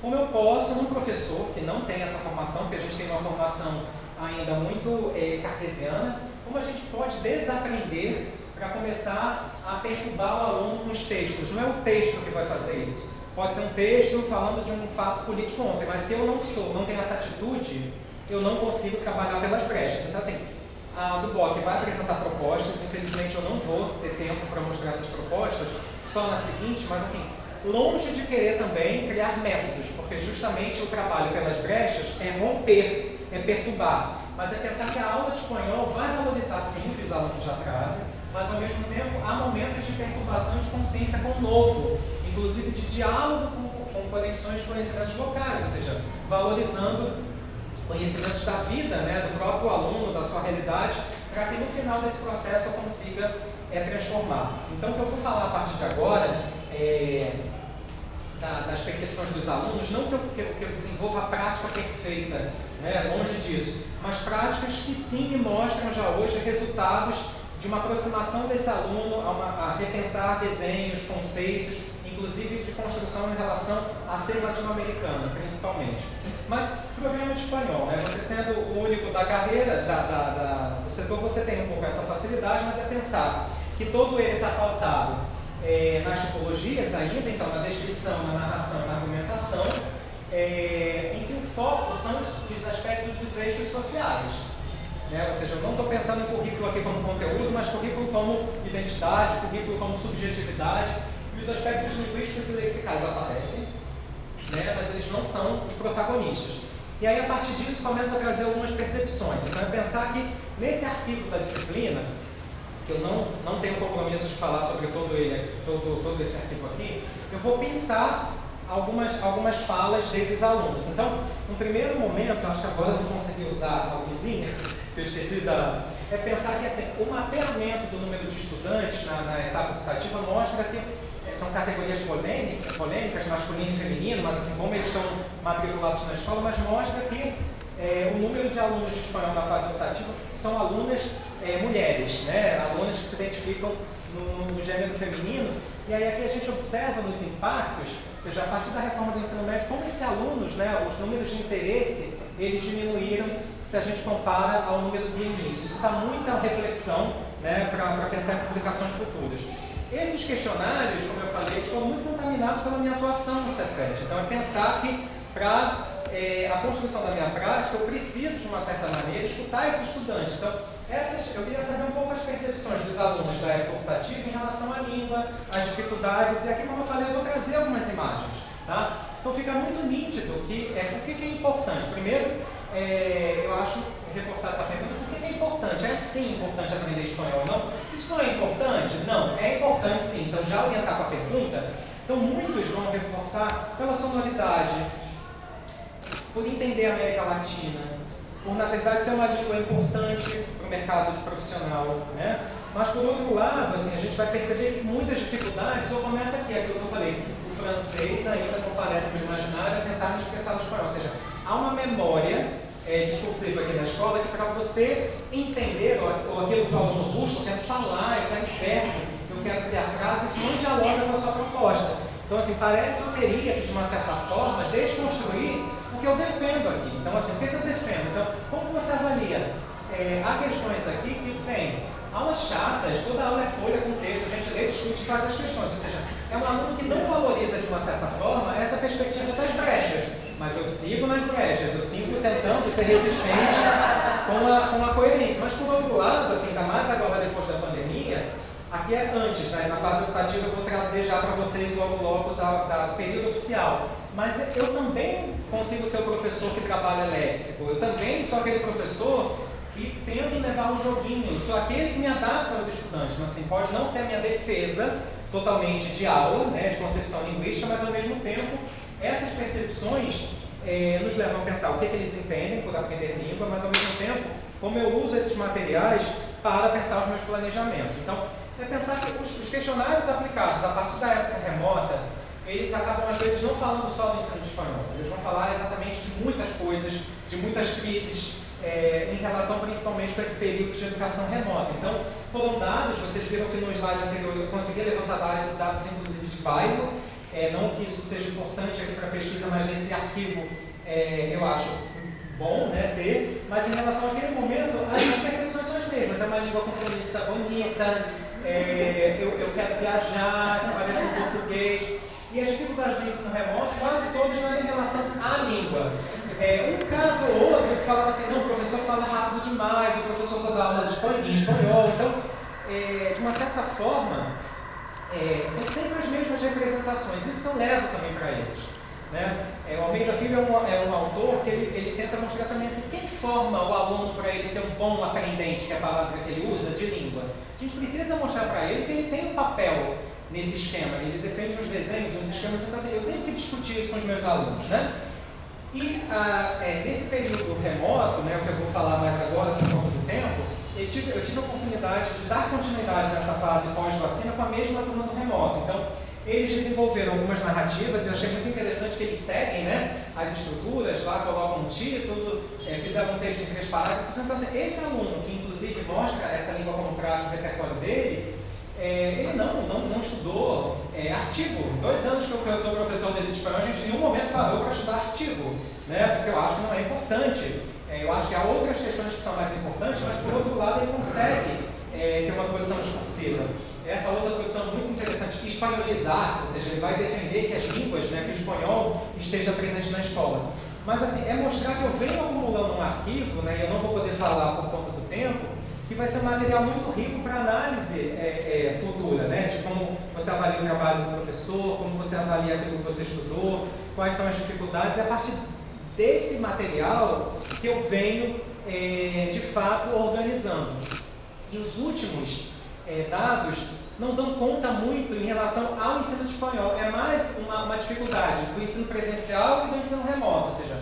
como eu posso, num professor que não tem essa formação, porque a gente tem uma formação ainda muito cartesiana, como a gente pode desaprender para começar a perturbar o aluno com os textos. Não é o texto que vai fazer isso. Pode ser um texto falando de um fato político ontem, mas se eu não tenho essa atitude, eu não consigo trabalhar pelas brechas. Então, assim, a do BOC vai apresentar propostas, infelizmente eu não vou ter tempo para mostrar essas propostas, só na seguinte, mas assim, longe de querer também criar métodos, porque justamente o trabalho pelas brechas é romper, é perturbar, mas é pensar que a aula de espanhol vai valorizar sim o que os alunos já trazem, mas ao mesmo tempo há momentos de perturbação de consciência com o novo, inclusive de diálogo com conexões de conhecimentos locais, ou seja, valorizando conhecimentos da vida, né, do próprio aluno, da sua realidade, para que no final desse processo eu consiga transformar. Então, o que eu vou falar a partir de agora das percepções dos alunos, não que eu desenvolva a prática perfeita, né, longe disso, mas práticas que sim me mostram já hoje resultados de uma aproximação desse aluno a repensar desenhos, conceitos, inclusive de construção em relação a ser latino-americano, principalmente. Mas, programa de espanhol, né? Você sendo o único da carreira, do setor, você tem um pouco essa facilidade, mas é pensar que todo ele está pautado nas tipologias ainda, então na descrição, na narração, na argumentação, em que o foco são os aspectos dos eixos sociais. Né? Ou seja, eu não estou pensando em currículo aqui como conteúdo, mas currículo como identidade, currículo como subjetividade, e os aspectos linguísticos e lexicais aparecem, né? Mas eles não são os protagonistas. E aí, a partir disso, começo a trazer algumas percepções. Então, é pensar que, nesse arquivo da disciplina, que eu não tenho compromisso de falar sobre todo esse arquivo aqui, eu vou pensar algumas falas desses alunos. Então, no primeiro momento, eu acho que agora eu vou conseguir usar a luzinha, que eu esqueci é pensar que assim, o mapeamento do número de estudantes na etapa optativa mostra que são categorias polêmicas, masculino e feminino, mas assim, como eles estão matriculados na escola, mas mostra que o número de alunos de espanhol na fase optativa são alunas mulheres, né? Alunas que se identificam no gênero feminino, e aí aqui a gente observa nos impactos, ou seja, a partir da reforma do ensino médio, como esses alunos, né, os números de interesse, eles diminuíram se a gente compara ao número do início. Isso dá muita reflexão, né, para pensar em publicações futuras. Esses questionários, como eu falei, eles foram muito contaminados pela minha atuação no Cefet. Então é pensar que para a construção da minha prática, eu preciso, de uma certa maneira, escutar esse estudante. Então, eu queria saber um pouco as percepções dos alunos da época optativa em relação à língua, às dificuldades, e aqui, como eu falei, eu vou trazer algumas imagens. Tá? Então fica muito nítido que por que é importante. Primeiro, eu acho, reforçar essa pergunta, por que é importante? É sim importante aprender espanhol, não? Isso não é importante? Não, é importante sim. Então já orientar para a pergunta, então muitos vão reforçar pela sonoridade, por entender a América Latina, por na verdade ser uma língua importante para o mercado de profissional, né? Mas por outro lado, assim, a gente vai perceber que muitas dificuldades, ou começa aqui, aquilo que eu falei, o francês ainda não parece no imaginário, é tentar expressar no espanhol, ou seja, há uma memória discursiva aqui na escola que para você entender ou aquilo que o aluno busca, eu quero falar, eu quero verbo, eu quero criar frases, isso não dialoga com a sua proposta. Então, assim, parece que eu teria que, de uma certa forma, desconstruir o que eu defendo aqui. Então, assim, o que eu defendo? Então, como você avalia? Há questões aqui que vem aulas chatas, toda aula é folha com texto, a gente lê, discute e faz as questões. Ou seja, é um aluno que não valoriza, de uma certa forma, essa perspectiva das brechas. Mas eu sigo nas brechas, eu sigo tentando ser resistente com a coerência. Mas, por outro lado, assim, ainda mais agora depois da pandemia, aqui é antes, né? Na fase optativa eu vou trazer já para vocês logo do período oficial. Mas eu também consigo ser o professor que trabalha léxico. Eu também sou aquele professor que tento levar o joguinho. Sou aquele que me adapta aos estudantes. Mas, assim, pode não ser a minha defesa totalmente de aula, né, de concepção linguística, mas ao mesmo tempo essas percepções nos levam a pensar o que eles entendem por aprender língua, mas ao mesmo tempo como eu uso esses materiais para pensar os meus planejamentos. Então, é pensar que os questionários aplicados a partir da época remota, eles acabam às vezes não falando só do ensino de espanhol, eles vão falar exatamente de muitas coisas, de muitas crises, em relação principalmente com esse período de educação remota. Então, foram dados, vocês viram que no slide anterior eu consegui levantar dados inclusive de bairro, não que isso seja importante aqui para a pesquisa, mas nesse arquivo eu acho bom, né, ter, mas em relação àquele momento, as percepções são as mesmas, é uma língua com pronúncia bonita, eu quero viajar, se parece um português, e as dificuldades de ensino remoto, quase todas não eram em relação à língua. Um caso ou outro que falava assim, não, o professor fala rápido demais, o professor só dá aula de espanhol, então, de uma certa forma, são sempre as mesmas representações, isso eu levo também para eles. Né? O Almeida Filho é um autor que ele tenta mostrar também assim, quem forma o aluno para ele ser um bom aprendente, que é a palavra que ele usa, de língua. A gente precisa mostrar para ele que ele tem um papel nesse esquema, ele defende os desenhos, os esquemas, então assim, eu tenho que discutir isso com os meus alunos. Né? E nesse período remoto, né, o que eu vou falar mais agora, por conta do tempo, eu tive a oportunidade de dar continuidade nessa fase pós-vacina com a mesma turma do remoto. Então, eles desenvolveram algumas narrativas, e eu achei muito interessante que eles seguem, né, as estruturas, lá colocam um título, fizeram um texto em 3 parágrafos. Então, assim, esse aluno, que inclusive mostra essa língua como prática no repertório dele, ele não estudou artigo. 2 anos que eu sou professor dele de espanhol, a gente em nenhum momento parou para estudar artigo, né, porque eu acho que não é importante. Eu acho que há outras questões que são mais importantes, mas por outro lado ele consegue ter uma produção discursiva. Essa outra produção é muito interessante, espanholizar, ou seja, ele vai defender que as línguas, né, que o espanhol esteja presente na escola. Mas assim, é mostrar que eu venho acumulando um arquivo, né, e eu não vou poder falar por conta do tempo, que vai ser um material muito rico para análise futura, né, de como você avalia o trabalho do professor, como você avalia aquilo que você estudou, quais são as dificuldades, e a partir desse material que eu venho, de fato, organizando. E os últimos dados não dão conta muito em relação ao ensino de espanhol. É mais uma dificuldade do ensino presencial e do ensino remoto, ou seja,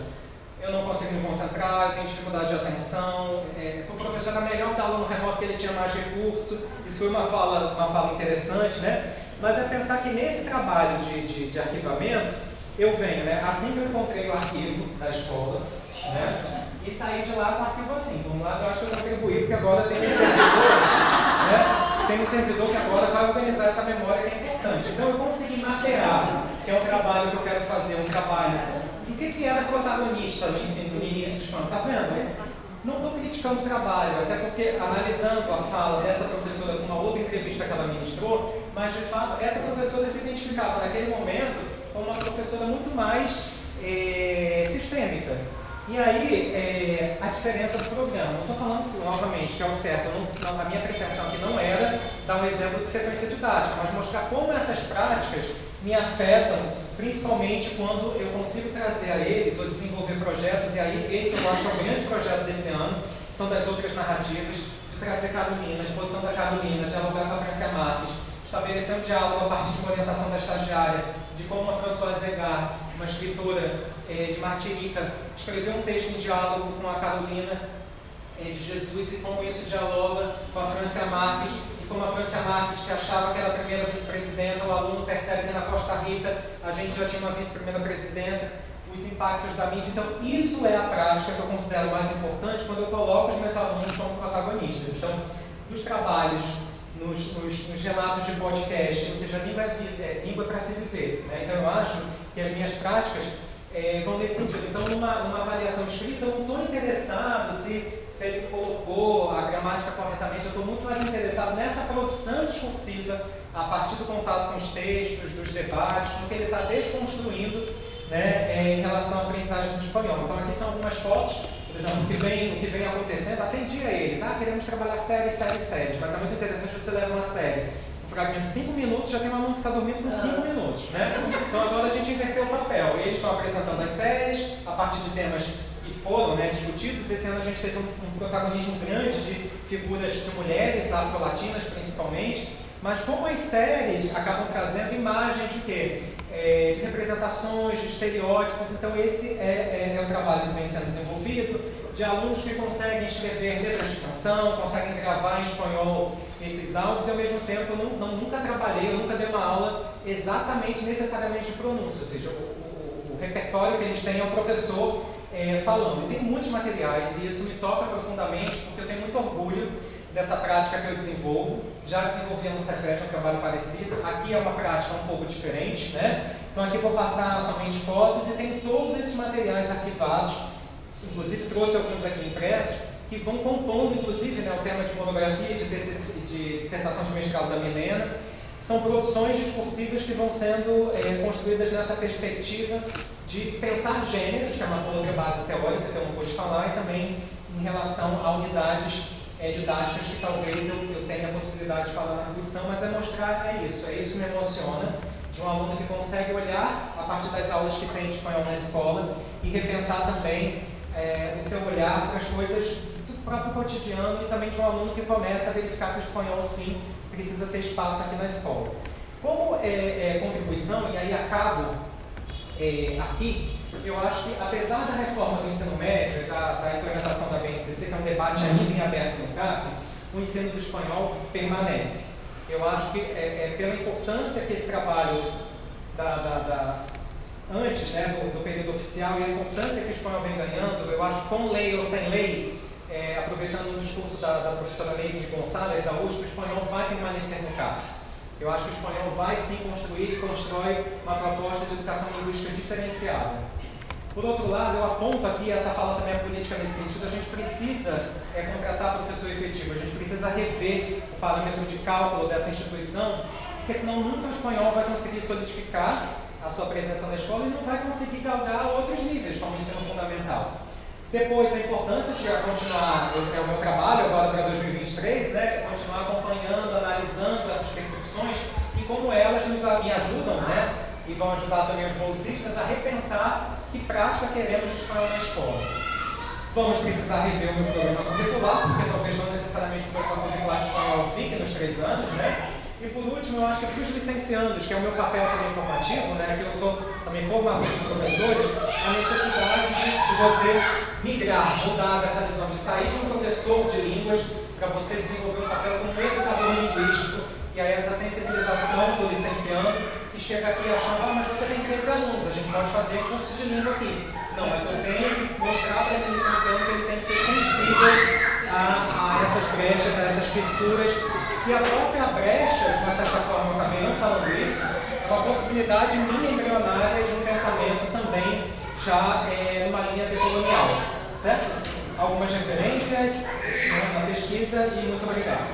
eu não consigo me concentrar, eu tenho dificuldade de atenção, o professor era melhor dar aula no remoto porque ele tinha mais recurso. Isso foi uma fala interessante, né? Mas é pensar que nesse trabalho de arquivamento, eu venho, né? Assim que eu encontrei o arquivo da escola, né? E saí de lá com o arquivo assim. Por um lado, eu acho que eu contribuí, porque agora tem um servidor, né? Tem um servidor que agora vai organizar essa memória que é importante. Então, eu consegui mapear, que é um trabalho que eu quero fazer, um trabalho de o que era protagonista no ensino, no início do espanhol. Tá vendo? Não estou criticando o trabalho, até porque, analisando a fala dessa professora com uma outra entrevista que ela ministrou, mas, de fato, essa professora se identificava naquele momento como uma professora muito mais sistêmica. E aí, a diferença do programa. Não estou falando, novamente, que é o certo. A minha pretensão aqui não era dar um exemplo de sequência didática, mas mostrar como essas práticas me afetam, principalmente quando eu consigo trazer a eles ou desenvolver projetos. E aí, esse eu acho que é o grande projeto desse ano, são das outras narrativas, de trazer Carolina, a exposição da Carolina, dialogar com a Francia Marques, estabelecer um diálogo a partir de uma orientação da estagiária, de como a Françoise Egard, uma escritora de Martinica, escreveu um texto em diálogo com a Carolina de Jesus e como isso dialoga com a Francia Marques, e como a Francia Marques, que achava que era a primeira vice-presidenta, o aluno percebe que na Costa Rica a gente já tinha uma vice-primeira presidenta, os impactos da mídia. Então, isso é a prática que eu considero mais importante quando eu coloco os meus alunos como protagonistas. Então, nos trabalhos, nos relatos de podcast, ou seja, língua para se viver, né? Então, eu acho que as minhas práticas vão nesse sentido. Então, numa avaliação escrita, eu não estou interessado se ele colocou a gramática corretamente, eu estou muito mais interessado nessa produção discursiva, a partir do contato com os textos, dos debates, no que ele está desconstruindo, né, em relação à aprendizagem do espanhol. Então, aqui são algumas fotos, por exemplo, o que vem acontecendo. Atendi a eles, queremos trabalhar séries, mas é muito interessante você levar uma série. Um fragmento de 5 minutos, já tem um aluno que está dormindo com 5 minutos, né? Então agora a gente inverteu o papel. Eles estão apresentando as séries a partir de temas que foram, né, discutidos. Esse ano a gente teve um protagonismo grande de figuras de mulheres, afro-latinas principalmente, mas como as séries acabam trazendo imagens de quê? De representações, de estereótipos. Então esse é o trabalho que vem sendo desenvolvido, de alunos que conseguem escrever letras de canção, conseguem gravar em espanhol esses áudios, e ao mesmo tempo eu nunca trabalhei, eu nunca dei uma aula exatamente, necessariamente de pronúncia, ou seja, o repertório que eles têm é o professor falando. E tem muitos materiais, e isso me toca profundamente, porque eu tenho muito orgulho dessa prática que eu desenvolvo. Já desenvolvi no Cefet um trabalho parecido. Aqui é uma prática um pouco diferente, né? Então aqui eu vou passar somente fotos e tem todos esses materiais arquivados. Inclusive trouxe alguns aqui impressos, que vão compondo, inclusive, né, o tema de monografia, de dissertação de mestrado da Milena. São produções discursivas que vão sendo construídas nessa perspectiva de pensar gêneros, que é uma outra base teórica que eu não pude falar, e também em relação a unidades didáticas que talvez eu tenha a possibilidade de falar na atribuição, mas mostrar isso que me emociona, de um aluno que consegue olhar a partir das aulas que tem de espanhol na escola e repensar também o seu olhar para as coisas do próprio cotidiano, e também de um aluno que começa a verificar que o espanhol, sim, precisa ter espaço aqui na escola. Como contribuição, e aí acabo aqui, eu acho que, apesar da reforma do ensino médio, da implementação da BNCC, que é um debate ainda em aberto no CAP, o ensino do espanhol permanece. Eu acho que pela importância que esse trabalho antes, né, do período oficial, e a importância que o espanhol vem ganhando, eu acho que com lei ou sem lei, aproveitando o discurso da professora Leide Gonçalves, da USP, o espanhol vai permanecer no CAP. Eu acho que o espanhol vai sim construir e constrói uma proposta de educação linguística diferenciada. Por outro lado, eu aponto aqui, essa fala também é política nesse sentido, a gente precisa contratar professor efetivo, a gente precisa rever o parâmetro de cálculo dessa instituição, porque senão nunca o espanhol vai conseguir solidificar a sua presença na escola e não vai conseguir galgar outros níveis, como o ensino fundamental. Depois, a importância de continuar, o meu trabalho agora para 2023, né, continuar acompanhando, analisando essas percepções e como elas me ajudam, né, e vão ajudar também os bolsistas a repensar que prática queremos de espanhol na escola. Vamos precisar rever o meu programa curricular, porque talvez não necessariamente o programa curricular de espanhol fique nos 3 3 anos, né? E por último, eu acho que para os licenciandos, que é o meu papel também formativo, né, que eu sou também formador de professores, a necessidade de você migrar, mudar dessa visão, de sair de um professor de línguas para você desenvolver um papel como educador linguístico, e aí essa sensibilização do licenciando, que chega aqui achando, mas você tem 13 alunos, a gente pode fazer curso de língua aqui. Não, mas eu tenho que mostrar para esse licenciando que ele tem que ser sensível a essas brechas, a essas fissuras, e a própria brecha, de uma certa forma, eu acabei não falando isso, é uma possibilidade minha embrionária de um pensamento também já numa linha decolonial, certo? Algumas referências na pesquisa e muito obrigado.